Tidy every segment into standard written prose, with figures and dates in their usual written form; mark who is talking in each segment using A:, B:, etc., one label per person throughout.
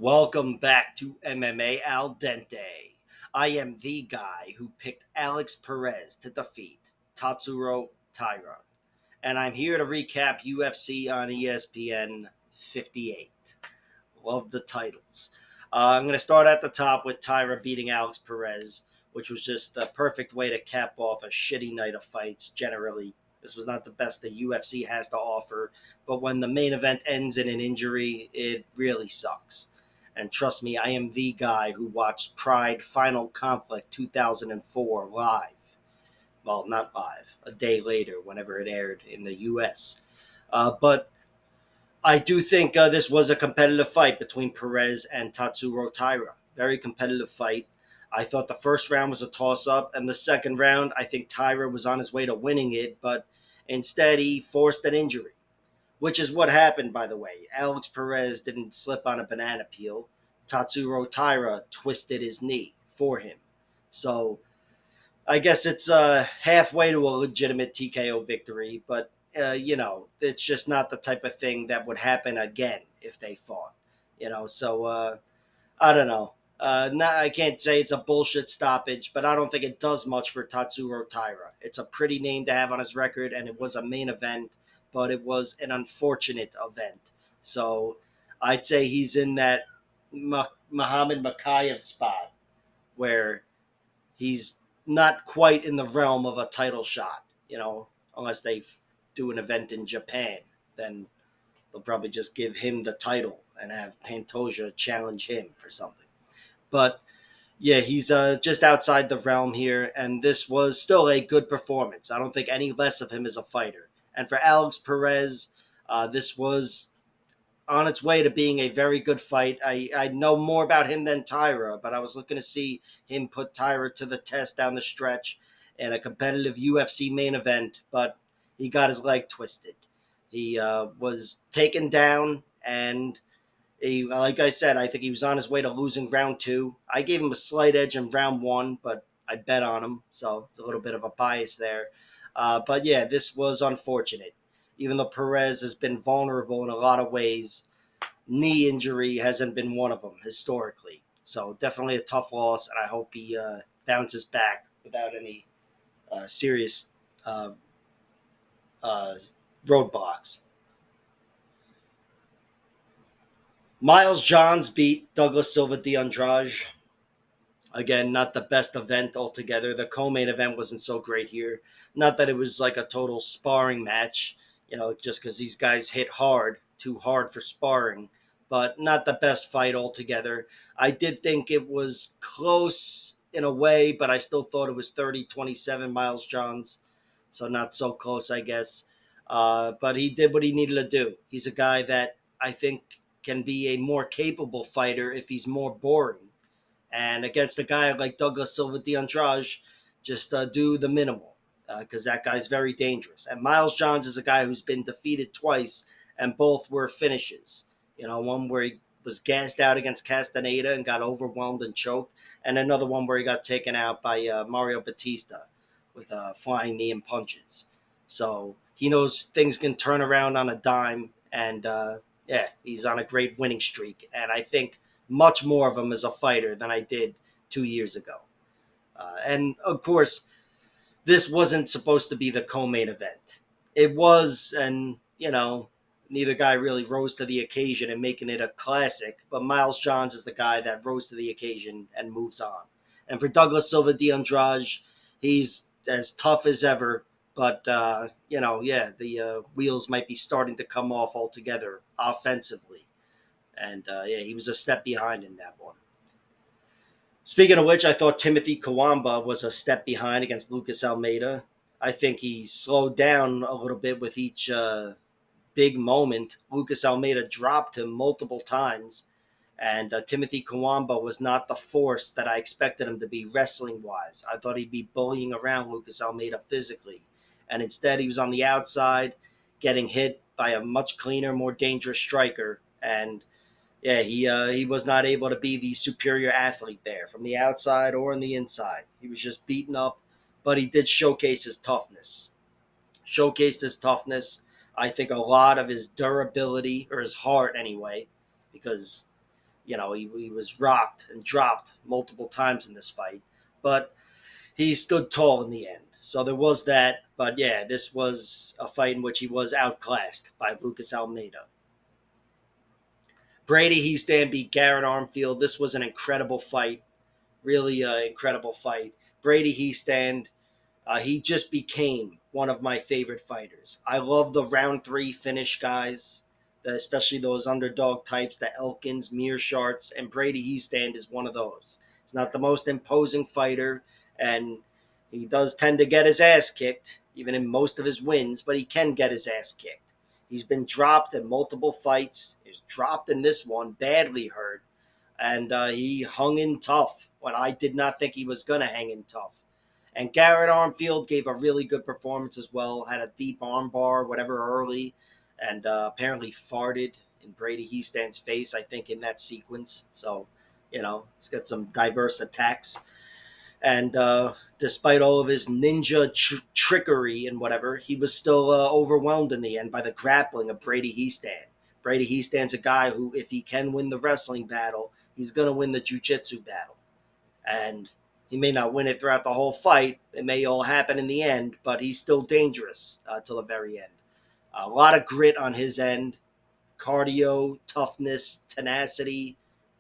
A: Welcome back to MMA Al Dente. I am the guy who picked Alex Perez to defeat Tatsuro Taira, and I'm here to recap UFC on ESPN 58. Love the titles. I'm going to start at the top with Taira beating Alex Perez, which was just the perfect way to cap off a shitty night of fights generally. This was not the best the UFC has to offer, but when the main event ends in an injury, it really sucks. And trust me, I am the guy who watched Pride Final Conflict 2004 live. Well, not live, a day later, whenever it aired in the US. But I do think this was a competitive fight between Perez and Tatsuro Taira. Very competitive fight. I thought the first round was a toss up, and the second round, I think Taira was on his way to winning it, but instead he forced an injury, which is what happened, by the way. Alex Perez didn't slip on a banana peel. Tatsuro Taira twisted his knee for him. So I guess it's halfway to a legitimate TKO victory, but it's just not the type of thing that would happen again if they fought. So I don't know. I can't say it's a bullshit stoppage, but I don't think it does much for Tatsuro Taira. It's a pretty name to have on his record, and it was a main event, but it was an unfortunate event. So I'd say he's in that Muhammad Makayev spot where he's not quite in the realm of a title shot, unless they do an event in Japan. Then they'll probably just give him the title and have Pantoja challenge him or something. But yeah, he's just outside the realm here, and this was still a good performance. I don't think any less of him as a fighter. And for Alex Perez, this was on its way to being a very good fight. I know more about him than Taira, but I was looking to see him put Taira to the test down the stretch in a competitive UFC main event, but he got his leg twisted. He was taken down, and like I said, I think he was on his way to losing round two. I gave him a slight edge in round one, but I bet on him, so it's a little bit of a bias there. But yeah, this was unfortunate. Even though Perez has been vulnerable in a lot of ways, knee injury hasn't been one of them historically. So definitely a tough loss, and I hope he bounces back without any serious uh, uh, roadblocks. Miles Johns beat Douglas Silva de Andrade. Again, not the best event altogether. The co-main event wasn't so great here. Not that it was like a total sparring match, just because these guys hit hard, too hard for sparring, but not the best fight altogether. I did think it was close in a way, but I still thought it was 30-27 Miles Johns. So not so close, I guess. But he did what he needed to do. He's a guy that I think can be a more capable fighter if he's more boring, and against a guy like Douglas Silva de Andrade, just do the minimal because that guy's very dangerous. And Miles Johns is a guy who's been defeated twice, and both were finishes. One where he was gassed out against Castaneda and got overwhelmed and choked, and another one where he got taken out by Mario Batista with flying knee and punches. So he knows things can turn around on a dime, and yeah, he's on a great winning streak. And I think much more of him as a fighter than I did 2 years ago. And of course, this wasn't supposed to be the co-main event. It was, and neither guy really rose to the occasion and making it a classic. But Miles Johns is the guy that rose to the occasion and moves on. And for Douglas Silva de Andrade, he's as tough as ever. But yeah, the wheels might be starting to come off altogether offensively. And yeah, he was a step behind in that one. Speaking of which, I thought Timothy Kawamba was a step behind against Lucas Almeida. I think he slowed down a little bit with each big moment. Lucas Almeida dropped him multiple times, and Timothy Kawamba was not the force that I expected him to be wrestling wise. I thought he'd be bullying around Lucas Almeida physically, and instead he was on the outside, getting hit by a much cleaner, more dangerous striker, and yeah, he was not able to be the superior athlete there from the outside or on the inside. He was just beaten up, but he did showcase his toughness. Showcased his toughness. I think a lot of his durability, or his heart anyway, because he was rocked and dropped multiple times in this fight, but he stood tall in the end. So there was that. But yeah, this was a fight in which he was outclassed by Lucas Almeida. Brady Heastan beat Garrett Armfield. This was an incredible fight. Really incredible fight. Brady Heastan, he just became one of my favorite fighters. I love the round three finish guys, especially those underdog types, the Elkins, Mearsharts, and Brady Heastand is one of those. He's not the most imposing fighter, and he does tend to get his ass kicked, even in most of his wins, but he can get his ass kicked. He's been dropped in multiple fights. He was dropped in this one, badly hurt, and he hung in tough when I did not think he was going to hang in tough. And Garrett Armfield gave a really good performance as well. Had a deep arm bar, whatever, early, and apparently farted in Brady Heastand's face, I think, in that sequence. So, he's got some diverse attacks. And despite all of his ninja trickery and whatever, he was still overwhelmed in the end by the grappling of Brady Heastand. Brady Heastand's a guy who, if he can win the wrestling battle, he's going to win the jiu-jitsu battle. And he may not win it throughout the whole fight. It may all happen in the end, but he's still dangerous till the very end. A lot of grit on his end, cardio, toughness, tenacity,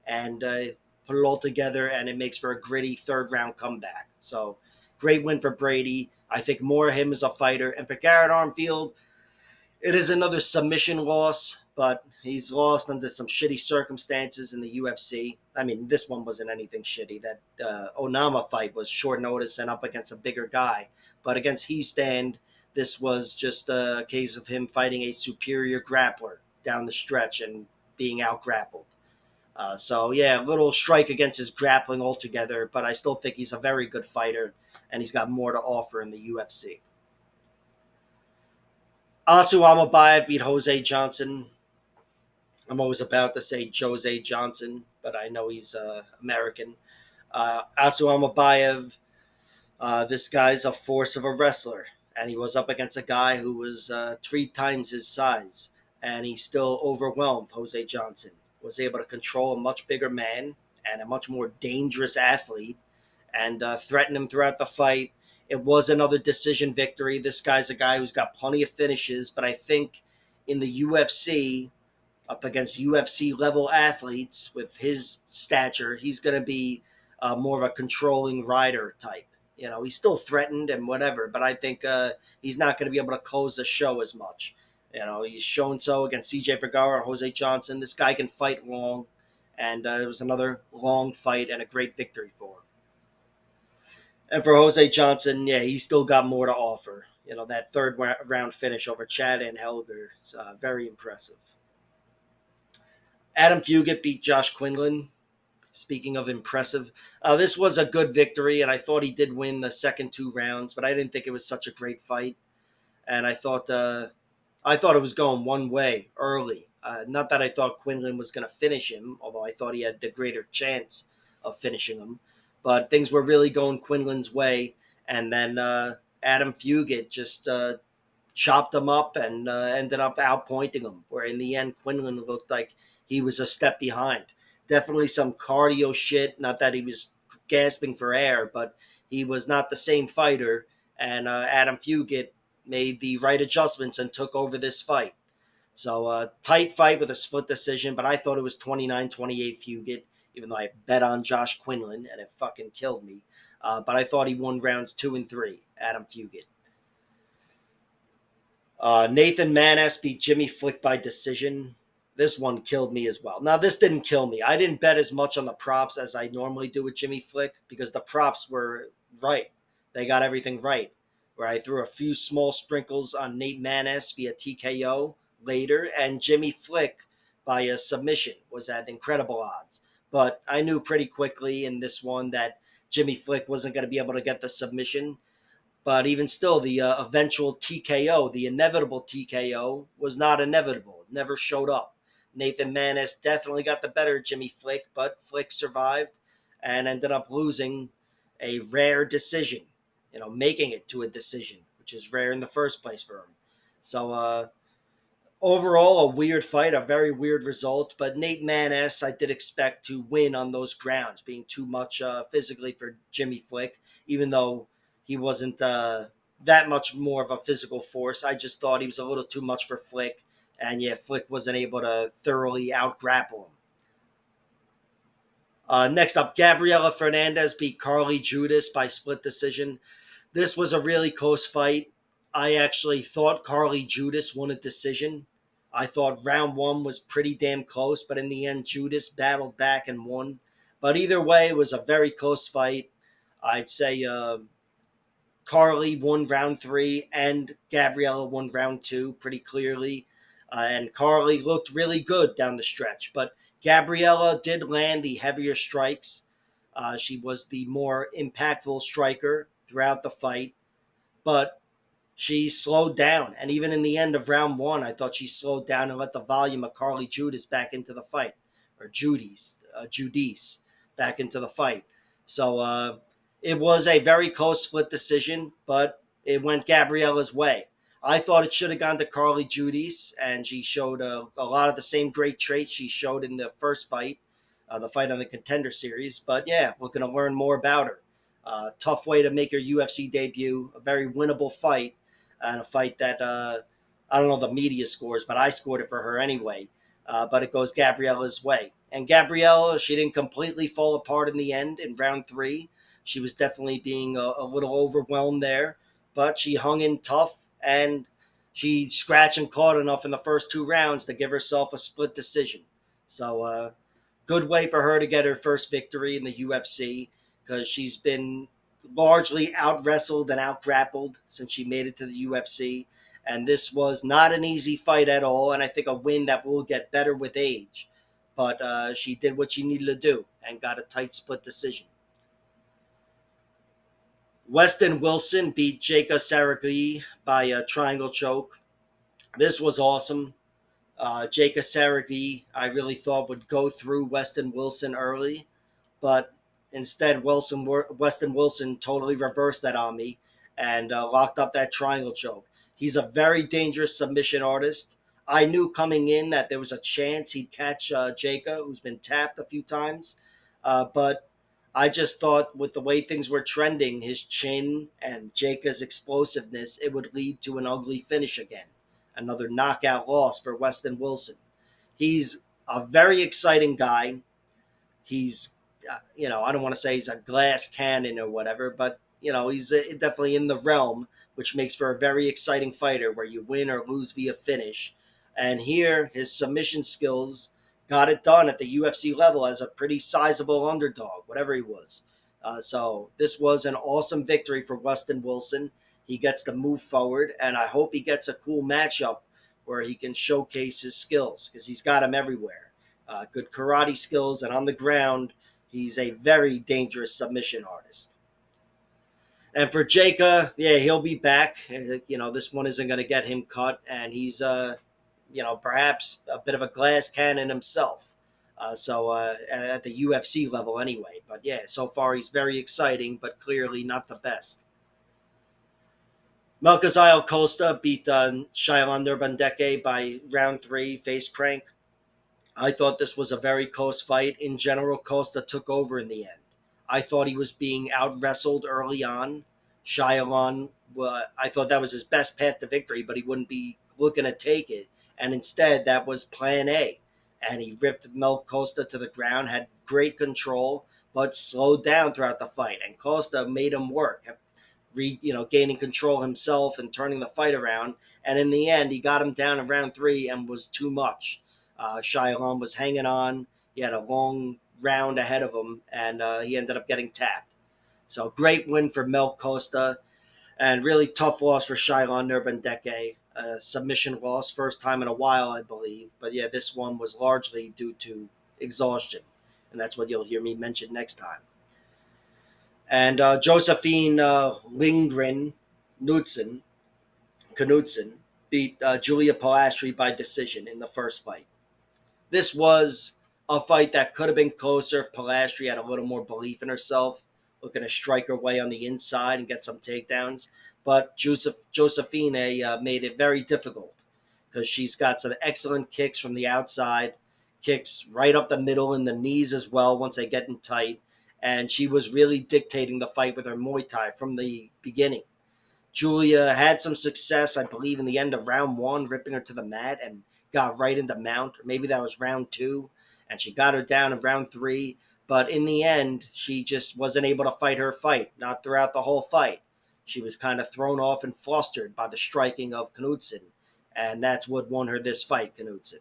A: and put it all together, and it makes for a gritty third round comeback. So great win for Brady. I think more of him as a fighter. And for Garrett Armfield, it is another submission loss, but he's lost under some shitty circumstances in the UFC. I mean, this one wasn't anything shitty. That Onama fight was short notice and up against a bigger guy. But against Heastand, this was just a case of him fighting a superior grappler down the stretch and being out grappled. So, yeah, a little strike against his grappling altogether, but I still think he's a very good fighter, and he's got more to offer in the UFC. Asu Amabayev beat Jose Johnson. I'm always about to say Jose Johnson, but I know he's American. Asu Amabayev, this guy's a force of a wrestler, and he was up against a guy who was 3 times his size, and he still overwhelmed Jose Johnson. Was able to control a much bigger man and a much more dangerous athlete, and threaten him throughout the fight. It was another decision victory. This guy's a guy who's got plenty of finishes, but I think in the UFC, up against UFC level athletes with his stature, he's going to be more of a controlling rider type. He's still threatened and whatever, but I think he's not going to be able to close the show as much. He's shown so against CJ Vergara and Jose Johnson. This guy can fight long, and it was another long fight and a great victory for him. And for Jose Johnson, yeah, he's still got more to offer. That third round finish over Chad and Helger is very impressive. Adam Fugit beat Josh Quinlan. Speaking of impressive, this was a good victory, and I thought he did win the second 2 rounds, but I didn't think it was such a great fight. And I thought it was going one way early. Not that I thought Quinlan was going to finish him, although I thought he had the greater chance of finishing him. But things were really going Quinlan's way, and then Adam Fugit just chopped him up and ended up outpointing him. Where in the end, Quinlan looked like he was a step behind. Definitely some cardio shit. Not that he was gasping for air, but he was not the same fighter. And Adam Fugit made the right adjustments and took over this fight. So tight fight with a split decision, but I thought it was 29-28 Fugit, even though I bet on Josh Quinlan and it fucking killed me. But I thought he won rounds 2 and 3, Adam Fugit. Nathan Manas beat Jimmy Flick by decision. This one killed me as well. Now, this didn't kill me. I didn't bet as much on the props as I normally do with Jimmy Flick because the props were right. They got everything right. Where I threw a few small sprinkles on Nate Manas via TKO later, and Jimmy Flick by a submission was at incredible odds. But I knew pretty quickly in this one that Jimmy Flick wasn't going to be able to get the submission. But even still, the eventual TKO, the inevitable TKO, was not inevitable. It never showed up. Nathan Manis definitely got the better of Jimmy Flick, but Flick survived and ended up losing a rare decision, making it to a decision, which is rare in the first place for him. So Overall, a weird fight, a very weird result. But Nate Maness, I did expect to win on those grounds, being too much physically for Jimmy Flick, even though he wasn't that much more of a physical force. I just thought he was a little too much for Flick. And yeah, Flick wasn't able to thoroughly out grapple him. Next up, Gabriela Fernandez beat Carly Judas by split decision. This was a really close fight. I actually thought Carly Judas won a decision. I thought round one was pretty damn close, but in the end, Judas battled back and won. But either way, it was a very close fight. I'd say Carly won round three and Gabriella won round two pretty clearly. And Carly looked really good down the stretch, but Gabriella did land the heavier strikes. She was the more impactful striker throughout the fight, but she slowed down. And even in the end of round one, I thought she slowed down and let the volume of Carly Judas back into the fight, or Judice back into the fight. So it was a very close split decision, but it went Gabriella's way. I thought it should have gone to Carly Judice, and she showed a lot of the same great traits she showed in the first fight, the fight on the Contender Series. But yeah, we're going to learn more about her. Tough way to make your UFC debut, a very winnable fight, and a fight that I don't know the media scores, but I scored it for her anyway. But it goes Gabriella's way. And Gabriella, she didn't completely fall apart in the end in round three. She was definitely being a little overwhelmed there, but she hung in tough and she scratched and caught enough in the first two rounds to give herself a split decision. So, good way for her to get her first victory in the UFC because she's been largely out wrestled and out grappled since she made it to the UFC. And this was not an easy fight at all. And I think a win that will get better with age. But she did what she needed to do and got a tight split decision. Weston Wilson beat Jacob Saragui by a triangle choke. This was awesome. Jacob Saragui, I really thought would go through Weston Wilson early, but instead, Weston Wilson totally reversed that on me and locked up that triangle choke. He's a very dangerous submission artist. I knew coming in that there was a chance he'd catch Jacob, who's been tapped a few times, but I just thought with the way things were trending, his chin and Jacob's explosiveness, it would lead to an ugly finish again. Another knockout loss for Weston Wilson. He's a very exciting guy. He's, I don't want to say he's a glass cannon or whatever, but, he's definitely in the realm, which makes for a very exciting fighter where you win or lose via finish. And here, his submission skills got it done at the UFC level as a pretty sizable underdog, whatever he was. So this was an awesome victory for Weston Wilson. He gets to move forward, and I hope he gets a cool matchup where he can showcase his skills because he's got them everywhere. Good karate skills, and on the ground, he's a very dangerous submission artist. And for Jaka, yeah, he'll be back. This one isn't going to get him cut, and he's, perhaps a bit of a glass cannon himself. At the UFC level, anyway. But yeah, so far he's very exciting, but clearly not the best. Melkaziel Costa beat Shailon Nurbandeke by round three, face crank. I thought this was a very close fight. In general, Costa took over in the end. I thought he was being out wrestled early on. Shailon, I thought that was his best path to victory, but he wouldn't be looking to take it. And instead, that was plan A. And he ripped Mel Costa to the ground, had great control, but slowed down throughout the fight. And Costa made him work, gaining control himself and turning the fight around. And in the end, he got him down in round three and was too much. Shailon was hanging on. He had a long round ahead of him, and he ended up getting tapped. So great win for Mel Costa, and really tough loss for Shailon Nurbandeke. Submission loss, first time in a while, I believe. But yeah, this one was largely due to exhaustion, and that's what you'll hear me mention next time. And Josephine Lindgren Knudsen beat Julia Pilastri by decision in the first fight. This was a fight that could have been closer if Pilastri had a little more belief in herself, looking to strike her way on the inside and get some takedowns. But Josephine made it very difficult. because she's got some excellent kicks from the outside, kicks right up the middle and the knees as well once they get in tight. And she was really dictating the fight with her Muay Thai from the beginning. Julia had some success, I believe, in the end of round one, ripping her to the mat and got right into mount. Or maybe that was round two, and she got her down in round three. But in the end, she just wasn't able to fight her fight, not throughout the whole fight. She was kind of thrown off and flustered by the striking of Knudsen, and that's what won her this fight, Knudsen.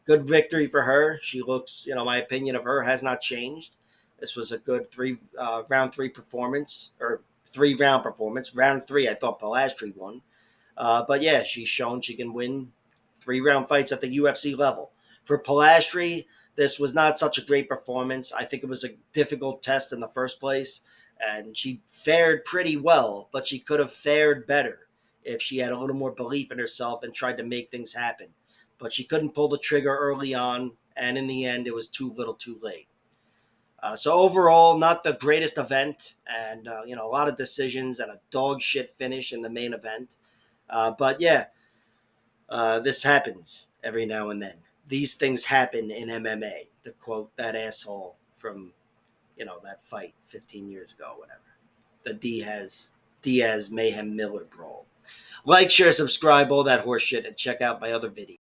A: Good victory for her. She looks, my opinion of her has not changed. This was a good round three performance, or 3 round performance. Round three, I thought Pilastri won. But yeah, she's shown she can win 3 round fights at the UFC level. For Pilastri, this was not such a great performance. I think it was a difficult test in the first place, and she fared pretty well, but she could have fared better if she had a little more belief in herself and tried to make things happen. But she couldn't pull the trigger early on, and in the end, it was too little too late. So overall, not the greatest event, and a lot of decisions and a dog shit finish in the main event. But yeah, this happens every now and then. These things happen in MMA. To quote that asshole from that fight 15 years ago, whatever. The Diaz Mayhem Miller brawl. Like, share, subscribe, all that horse shit, and check out my other videos.